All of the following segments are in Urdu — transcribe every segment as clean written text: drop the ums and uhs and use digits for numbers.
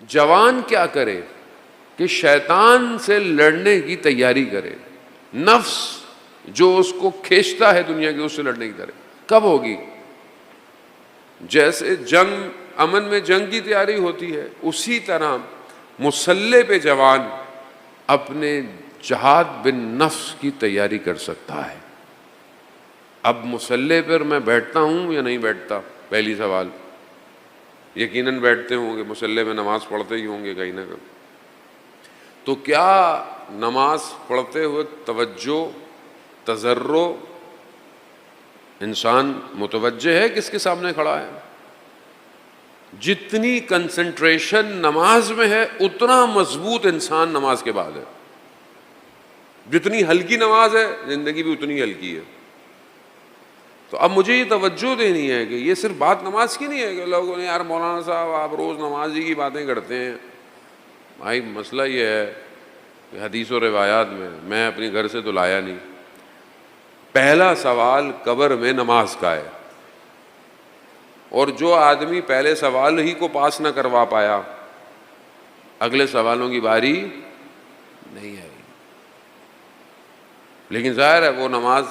جوان کیا کرے کہ شیطان سے لڑنے کی تیاری کرے، نفس جو اس کو کھینچتا ہے دنیا کی، اس سے لڑنے کی تیاری کب ہوگی؟ جیسے جنگ، امن میں جنگ کی تیاری ہوتی ہے، اسی طرح مسلح پہ جوان اپنے جہاد بن نفس کی تیاری کر سکتا ہے۔ اب مسلح پر میں بیٹھتا ہوں یا نہیں بیٹھتا؟ پہلی سوال، یقیناً بیٹھتے ہوں گے، مسلح میں نماز پڑھتے ہی ہوں گے کہیں نہ کہیں، تو کیا نماز پڑھتے ہوئے توجہ، تضرع، انسان متوجہ ہے کس کے سامنے کھڑا ہے؟ جتنی کنسنٹریشن نماز میں ہے اتنا مضبوط انسان نماز کے بعد ہے۔ جتنی ہلکی نماز ہے زندگی بھی اتنی ہلکی ہے۔ تو اب مجھے یہ توجہ دینی ہے کہ یہ صرف بات نماز کی نہیں ہے کہ لوگوں نے یار مولانا صاحب آپ روز نماز ہی کی باتیں کرتے ہیں۔ بھائی مسئلہ یہ ہے کہ حدیث و روایات میں اپنے گھر سے تو لایا نہیں۔ پہلا سوال قبر میں نماز کا ہے، اور جو آدمی پہلے سوال ہی کو پاس نہ کروا پایا اگلے سوالوں کی باری نہیں آئی۔ لیکن ظاہر ہے وہ نماز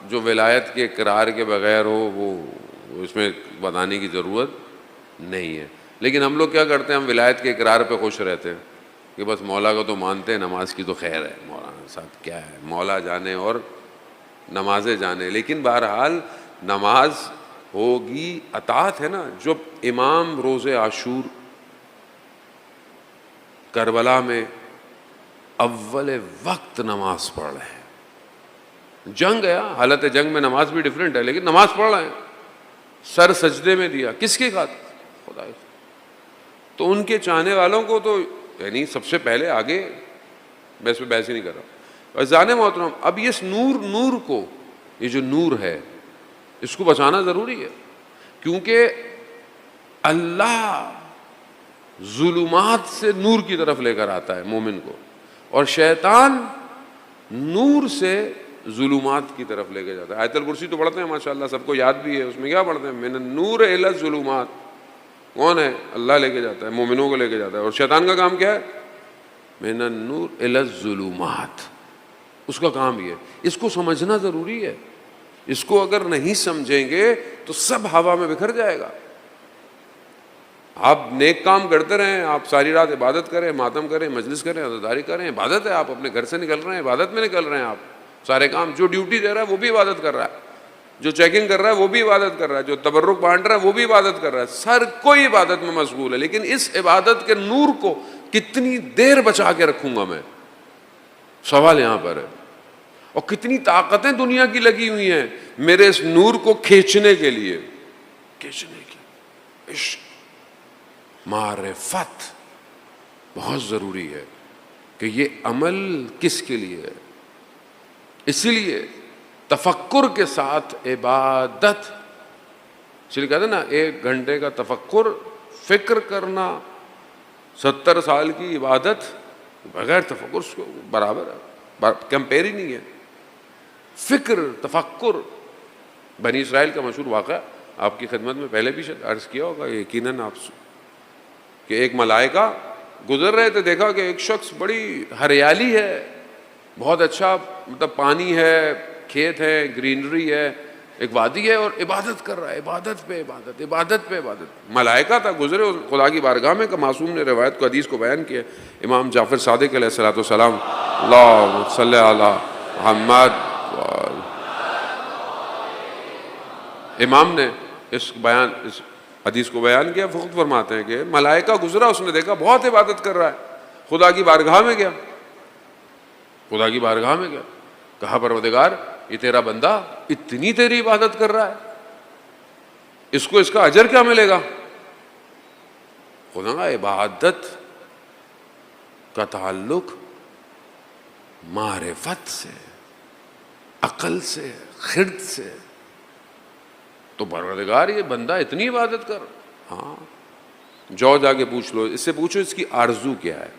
جو ولایت کے اقرار کے بغیر ہو وہ اس میں بتانے کی ضرورت نہیں ہے۔ لیکن ہم لوگ کیا کرتے ہیں، ہم ولایت کے اقرار پہ خوش رہتے ہیں کہ بس مولا کو تو مانتے ہیں، نماز کی تو خیر ہے، مولانا صاحب کیا ہے، مولا جانے اور نمازیں جانے۔ لیکن بہرحال نماز ہوگی، اطاعت ہے نا۔ جب امام روز عاشور کربلا میں اول وقت نماز پڑھ رہے ہیں، جنگ ہے، حالت جنگ میں نماز بھی ڈیفرنٹ ہے، لیکن نماز پڑھ رہے ہیں، سر سجدے میں دیا، کس کے خاطر؟ خدا۔ تو ان کے چاہنے والوں کو تو یعنی سب سے پہلے آگے، میں اس پہ بحث ہی نہیں کر رہا۔ عزیزان محترم، اب یہ نور کو، یہ جو نور ہے اس کو بچانا ضروری ہے، کیونکہ اللہ ظلمات سے نور کی طرف لے کر آتا ہے مومن کو، اور شیطان نور سے ظلمات کی طرف لے کے جاتا ہے۔ آیت الکرسی تو پڑھتے ہیں ماشاءاللہ، سب کو یاد بھی ہے، اس میں کیا پڑھتے ہیں؟ من النور الی الظلمات۔ کون ہے؟ اللہ لے کے جاتا ہے، مومنوں کو لے کے جاتا ہے۔ اور شیطان کا کام کیا ہے؟ من النور الی الظلمات، اس کا کام یہ ہے۔ اس کو سمجھنا ضروری ہے، اس کو اگر نہیں سمجھیں گے تو سب ہوا میں بکھر جائے گا۔ آپ نیک کام کرتے رہیں، آپ ساری رات عبادت کریں، ماتم کریں، مجلس کریں، عزاداری کریں، عبادت ہے۔ آپ اپنے گھر سے نکل رہے ہیں، عبادت میں نکل رہے ہیں، آپ سارے کام، جو ڈیوٹی دے رہا ہے وہ بھی عبادت کر رہا ہے، جو چیکنگ کر رہا ہے وہ بھی عبادت کر رہا ہے، جو تبرک بانٹ رہا ہے وہ بھی عبادت کر رہا ہے، سر کوئی عبادت میں مشغول ہے۔ لیکن اس عبادت کے نور کو کتنی دیر بچا کے رکھوں گا میں، سوال یہاں پر ہے۔ اور کتنی طاقتیں دنیا کی لگی ہوئی ہیں میرے اس نور کو کھینچنے کے لیے، کھینچنے کی۔ عشق، معرفت بہت ضروری ہے کہ یہ عمل کس کے لیے ہے۔ اسی لیے تفکر کے ساتھ عبادت، اس لیے کہتے ہیں نا 1 گھنٹے کا تفکر، فکر کرنا 70 سال کی عبادت بغیر تفکر اس کو برابر ہے، کمپیر ہی نہیں ہے۔ فکر، تفکر، بنی اسرائیل کا مشہور واقعہ آپ کی خدمت میں پہلے بھی شاید عرض کیا ہوگا یقیناً آپ سے، کہ ایک ملائکہ گزر رہے تھے، دیکھا کہ ایک شخص، بڑی ہریالی ہے، بہت اچھا مطلب پانی ہے، کھیت ہے، گرینری ہے، ایک وادی ہے، اور عبادت کر رہا ہے، عبادت پہ عبادت، عبادت پہ عبادت۔ ملائکہ تھا گزرے خدا کی بارگاہ میں، کہ معصوم نے روایت کو، حدیث کو بیان کیا، امام جعفر صادق علیہ الصلوۃ والسلام، اللہم صلی علی محمد۔ امام نے اس حدیث کو بیان کیا، فقط فرماتے ہیں کہ ملائکہ گزرا، اس نے دیکھا بہت عبادت کر رہا ہے، خدا کی بارگاہ میں گیا، خدا کی بارگاہ میں گیا، کہا پروردگار یہ تیرا بندہ اتنی تیری عبادت کر رہا ہے، اس کو اس کا اجر کیا ملے گا؟ خدا، عبادت کا تعلق معرفت سے، عقل سے، خرد سے۔ تو پروردگار یہ بندہ اتنی عبادت کر، ہاں جاؤ جا کے پوچھ لو، اس سے پوچھو اس کی آرزو کیا ہے۔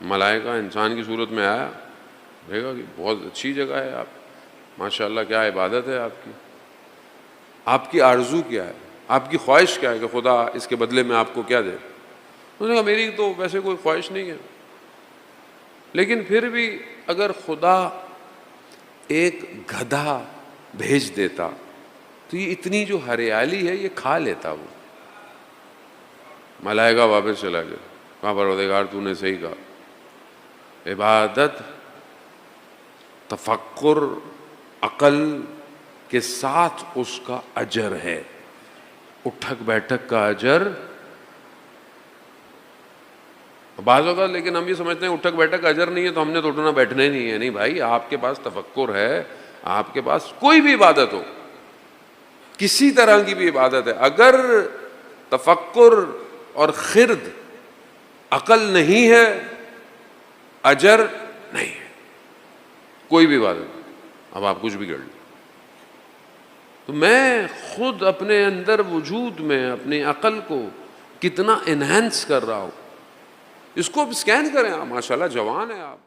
ملائکہ انسان کی صورت میں آیا، دیکھا کہ بہت اچھی جگہ ہے، آپ ماشاءاللہ کیا عبادت ہے آپ کی آرزو کیا ہے، آپ کی خواہش کیا ہے کہ خدا اس کے بدلے میں آپ کو کیا دے؟ اس نے کہا میری تو ویسے کوئی خواہش نہیں ہے، لیکن پھر بھی اگر خدا ایک گدھا بھیج دیتا تو یہ اتنی جو ہریالی ہے یہ کھا لیتا وہ۔ ملائکہ واپس چلا گیا، کہا پروردگار تو نے صحیح کہا، عبادت تفکر عقل کے ساتھ اس کا اجر ہے، اٹھک بیٹھک کا اجر۔ بعض اوقات لیکن ہم یہ سمجھتے ہیں اٹھک بیٹھک کا اجر نہیں ہے تو ہم نے تو اٹھنا بیٹھنا ہی نہیں ہے۔ نہیں بھائی، آپ کے پاس تفکر ہے، آپ کے پاس کوئی بھی عبادت ہو، کسی طرح کی بھی عبادت ہے، اگر تفکر اور خرد عقل نہیں ہے، اجر نہیں ہے، کوئی بھی عبادت، اب آپ کچھ بھی کر لیں۔ تو میں خود اپنے اندر وجود میں اپنی عقل کو کتنا انہینس کر رہا ہوں، اس کو اب اسکین کریں آپ، ماشاءاللہ جوان ہیں آپ۔